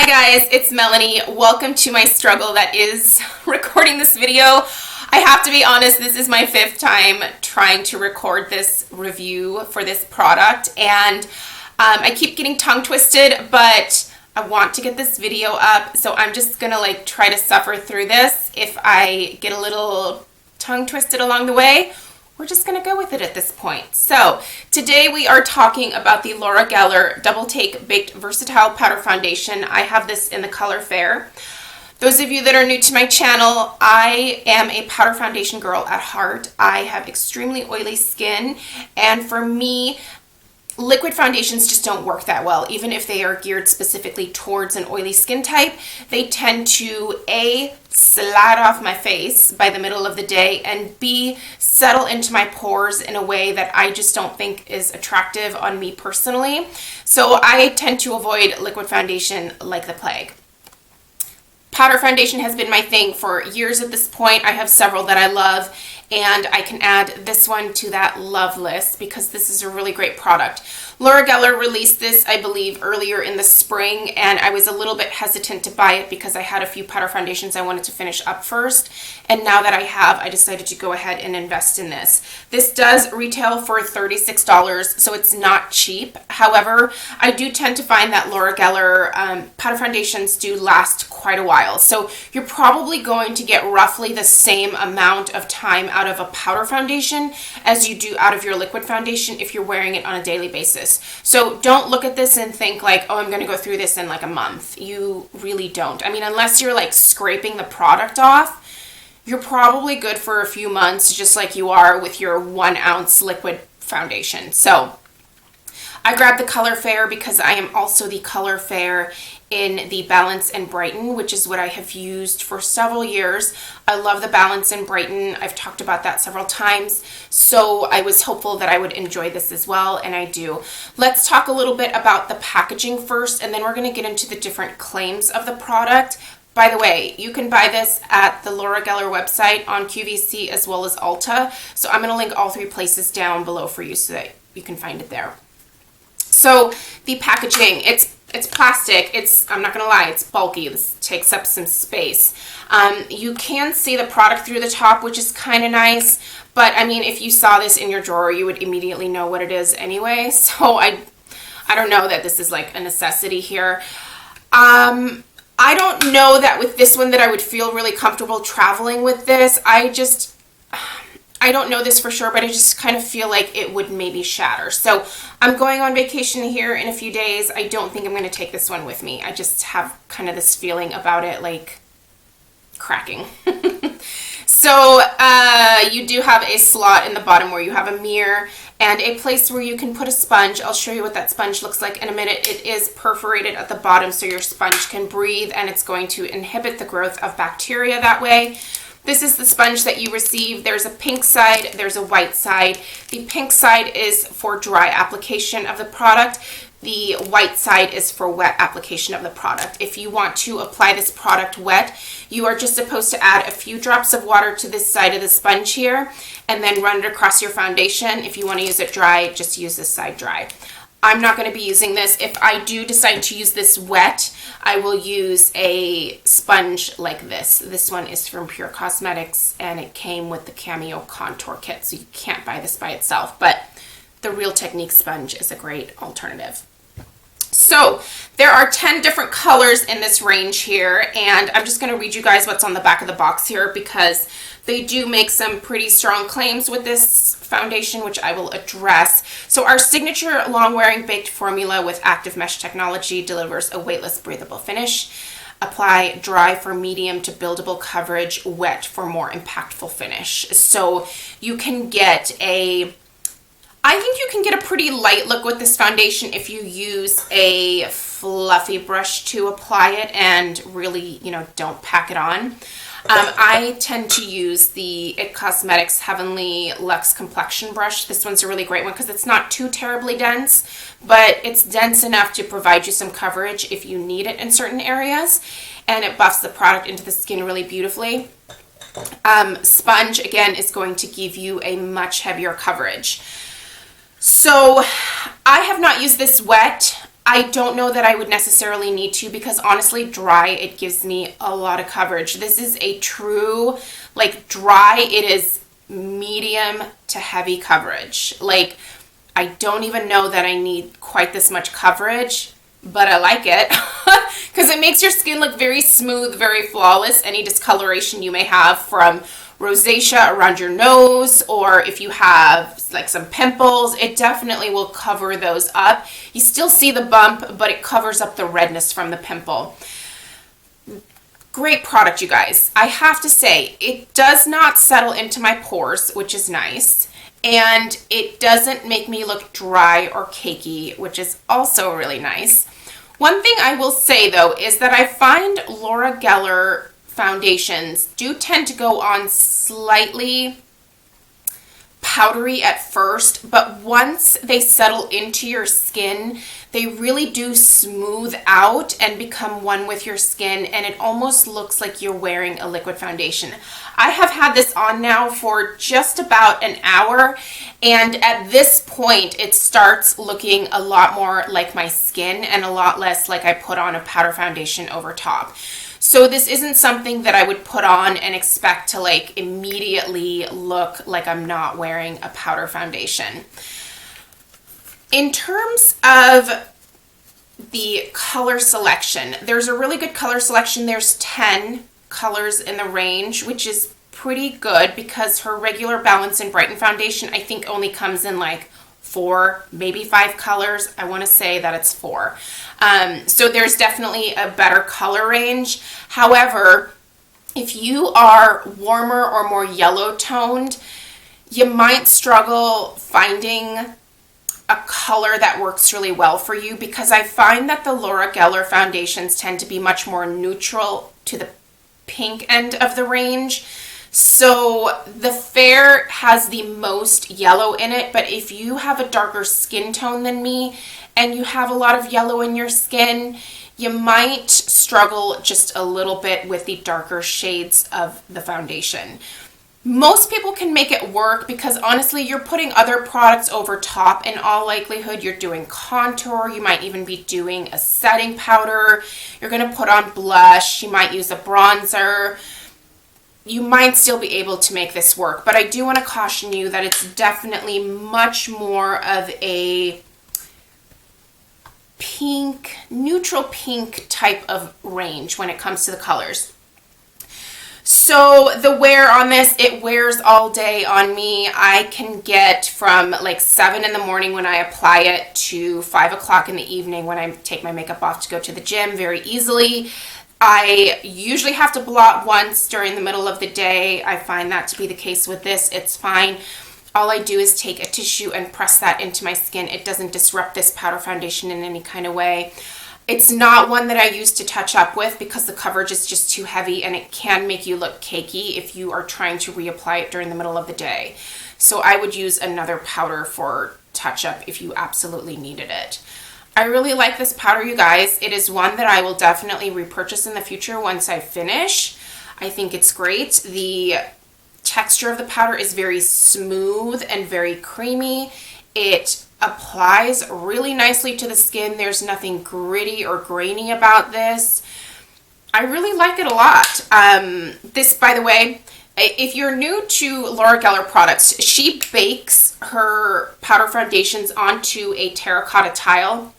Hi guys, it's Melanie. Welcome to my struggle that is recording this video. I have to be honest, this is my 5th time trying to record this review for this product, and I keep getting tongue twisted, but I want to get this video up, so I'm just gonna try to suffer through this. If I get a little tongue twisted along the way, we're just gonna go with it at this point. So today we are talking about the Laura Geller Double Take Baked Versatile Powder Foundation. I have this in the color Fair. Those of you that are new to my channel, I am a powder foundation girl at heart. I have extremely oily skin, and for me, liquid foundations just don't work that well. Even if they are geared specifically towards an oily skin type, they tend to A, slide off my face by the middle of the day, and B, settle into my pores in a way that I just don't think is attractive on me personally. So I tend to avoid liquid foundation like the plague. Powder foundation has been my thing for years at this point. I have several that I love, and I can add this one to that love list because this is a really great product. Laura Geller released this, I believe, earlier in the spring, and I was a little bit hesitant to buy it because I had a few powder foundations I wanted to finish up first, and now that I have, I decided to go ahead and invest in this. This does retail for $36, so it's not cheap. However, I do tend to find that Laura Geller powder foundations do last quite a while, so you're probably going to get roughly the same amount of time out of a powder foundation as you do out of your liquid foundation if you're wearing it on a daily basis. So don't look at this and think like, oh, I'm going to go through this in like a month. You really don't. I mean, unless you're like scraping the product off, you're probably good for a few months, just like you are with your 1 ounce liquid foundation. So I grabbed the Color Fair because I am also the Color Fair in the Balance and Brighten, which is what I have used for several years. I love the Balance and Brighten. I've talked about that several times, so I was hopeful that I would enjoy this as well, and I do. Let's talk a little bit about the packaging first, and then we're going to get into the different claims of the product. By the way, you can buy this at the Laura Geller website on QVC as well as Ulta, so I'm going to link all 3 places down below for you so that you can find it there. So the packaging, it's plastic. I'm not gonna lie, it's bulky. This takes up some space. You can see the product through the top, which is kind of nice, but I mean, if you saw this in your drawer, you would immediately know what it is anyway. So I don't know that this is like a necessity here. I don't know that with this one that I would feel really comfortable traveling with this. I don't know this for sure, but I just kind of feel like it would maybe shatter. So I'm going on vacation here in a few days. I don't think I'm going to take this one with me. I just have kind of this feeling about it like cracking. So you do have a slot in the bottom where you have a mirror and a place where you can put a sponge. I'll show you what that sponge looks like in a minute. It is perforated at the bottom so your sponge can breathe, and it's going to inhibit the growth of bacteria that way. This is the sponge that you receive. There's a pink side, there's a white side. The pink side is for dry application of the product. The white side is for wet application of the product. If you want to apply this product wet, you are just supposed to add a few drops of water to this side of the sponge here and then run it across your foundation. If you want to use it dry, just use this side dry. I'm not going to be using this. If I do decide to use this wet, I will use a sponge like this. This one is from Pure Cosmetics, and it came with the Cameo Contour Kit, so you can't buy this by itself, but the Real Technique sponge is a great alternative. So there are 10 different colors in this range here, and I'm just going to read you guys what's on the back of the box here because they do make some pretty strong claims with this foundation, which I will address. So our signature long-wearing baked formula with active mesh technology delivers a weightless, breathable finish. Apply dry for medium to buildable coverage, wet for more impactful finish. So you can get I think you can get a pretty light look with this foundation if you use a fluffy brush to apply it and really, don't pack it on. I tend to use the It Cosmetics Heavenly Luxe Complexion Brush. This one's a really great one because it's not too terribly dense, but it's dense enough to provide you some coverage if you need it in certain areas, and it buffs the product into the skin really beautifully. Sponge, again, is going to give you a much heavier coverage. So I have not used this wet. I don't know that I would necessarily need to, because honestly, dry, it gives me a lot of coverage. This is a true, like, dry, it is medium to heavy coverage. Like, I don't even know that I need quite this much coverage, but I like it because it makes your skin look very smooth, very flawless. Any discoloration you may have from rosacea around your nose, or if you have like some pimples, it definitely will cover those up. You still see the bump, but it covers up the redness from the pimple. Great product, you guys. I have to say, it does not settle into my pores, which is nice. And it doesn't make me look dry or cakey, which is also really nice. One thing I will say though is that I find Laura Geller foundations do tend to go on slightly powdery at first, but once they settle into your skin, they really do smooth out and become one with your skin, and it almost looks like you're wearing a liquid foundation. I have had this on now for just about an hour, and at this point it starts looking a lot more like my skin and a lot less like I put on a powder foundation over top. So this isn't something that I would put on and expect to like immediately look like I'm not wearing a powder foundation. In terms of the color selection, there's a really good color selection. There's 10 colors in the range, which is pretty good because her regular Balance and Brighten foundation I think only comes in like 4, maybe 5 colors. I want to say that it's 4. So there's definitely a better color range. However, if you are warmer or more yellow toned, you might struggle finding a color that works really well for you, because I find that the Laura Geller foundations tend to be much more neutral to the pink end of the range. So the Fair has the most yellow in it, but if you have a darker skin tone than me and you have a lot of yellow in your skin, you might struggle just a little bit with the darker shades of the foundation. Most people can make it work because honestly, you're putting other products over top. In all likelihood, you're doing contour. You might even be doing a setting powder. You're going to put on blush. You might use a bronzer. You might still be able to make this work, but I do want to caution you that it's definitely much more of a pink, neutral pink type of range when it comes to the colors. So the wear on this, it wears all day on me. I can get from like 7 in the morning when I apply it to 5 o'clock in the evening when I take my makeup off to go to the gym very easily. I usually have to blot once during the middle of the day. I find that to be the case with this. It's fine. All I do is take a tissue and press that into my skin. It doesn't disrupt this powder foundation in any kind of way. It's not one that I use to touch up with because the coverage is just too heavy and it can make you look cakey if you are trying to reapply it during the middle of the day. So I would use another powder for touch up if you absolutely needed it. I really like this powder, you guys. It is one that I will definitely repurchase in the future once I finish. I think it's great. The texture of the powder is very smooth and very creamy. It applies really nicely to the skin. There's nothing gritty or grainy about this. I really like it a lot. This, by the way, if you're new to Laura Geller products, she bakes her powder foundations onto a terracotta tile.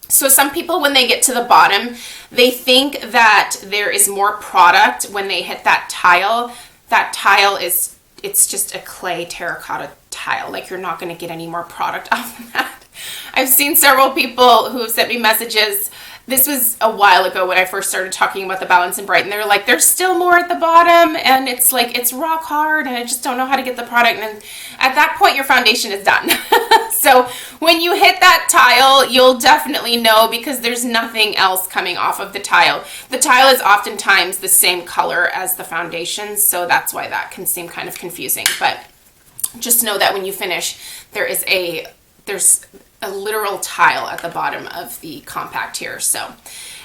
So some people, when they get to the bottom, they think that there is more product when they hit that tile. That tile is, it's just a clay terracotta tile. Like, you're not going to get any more product off of that. I've seen several people who have sent me messages. This was a while ago when I first started talking about the Balance and Brighten. They were like, there's still more at the bottom, and it's like, it's rock hard, and I just don't know how to get the product. And at that point, your foundation is done. So when you hit that tile, you'll definitely know because there's nothing else coming off of the tile. The tile is oftentimes the same color as the foundation, so that's why that can seem kind of confusing. But just know that when you finish, there's a literal tile at the bottom of the compact here. So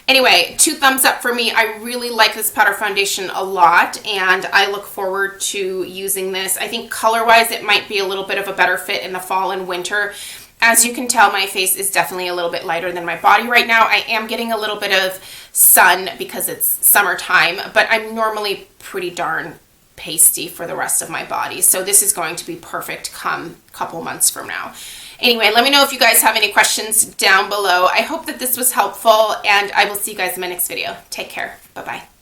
anyway, 2 thumbs up for me. I really like this powder foundation a lot, and I look forward to using this. I think color-wise, it might be a little bit of a better fit in the fall and winter. As you can tell, my face is definitely a little bit lighter than my body right now. I am getting a little bit of sun because it's summertime, but I'm normally pretty darn pasty for the rest of my body. So this is going to be perfect come a couple months from now. Anyway, let me know if you guys have any questions down below. I hope that this was helpful, and I will see you guys in my next video. Take care. Bye-bye.